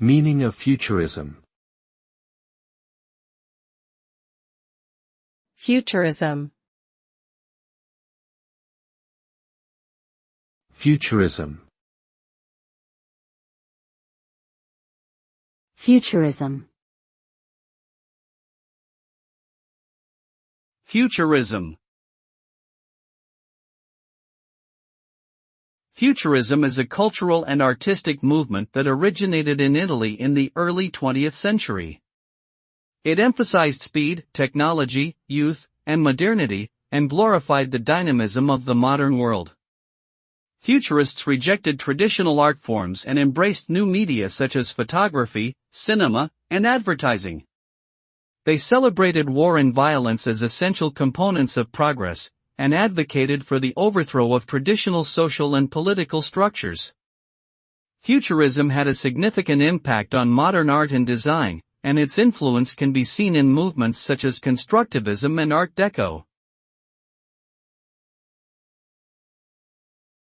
Meaning of futurism. Futurism. Futurism. Futurism. Futurism. Futurism is a cultural and artistic movement that originated in Italy in the early 20th century. It emphasized speed, technology, youth, and modernity, and glorified the dynamism of the modern world. Futurists rejected traditional art forms and embraced new media such as photography, cinema, and advertising. They celebrated war and violence as essential components of progress, and advocated for the overthrow of traditional social and political structures. Futurism had a significant impact on modern art and design, and its influence can be seen in movements such as constructivism and Art Deco.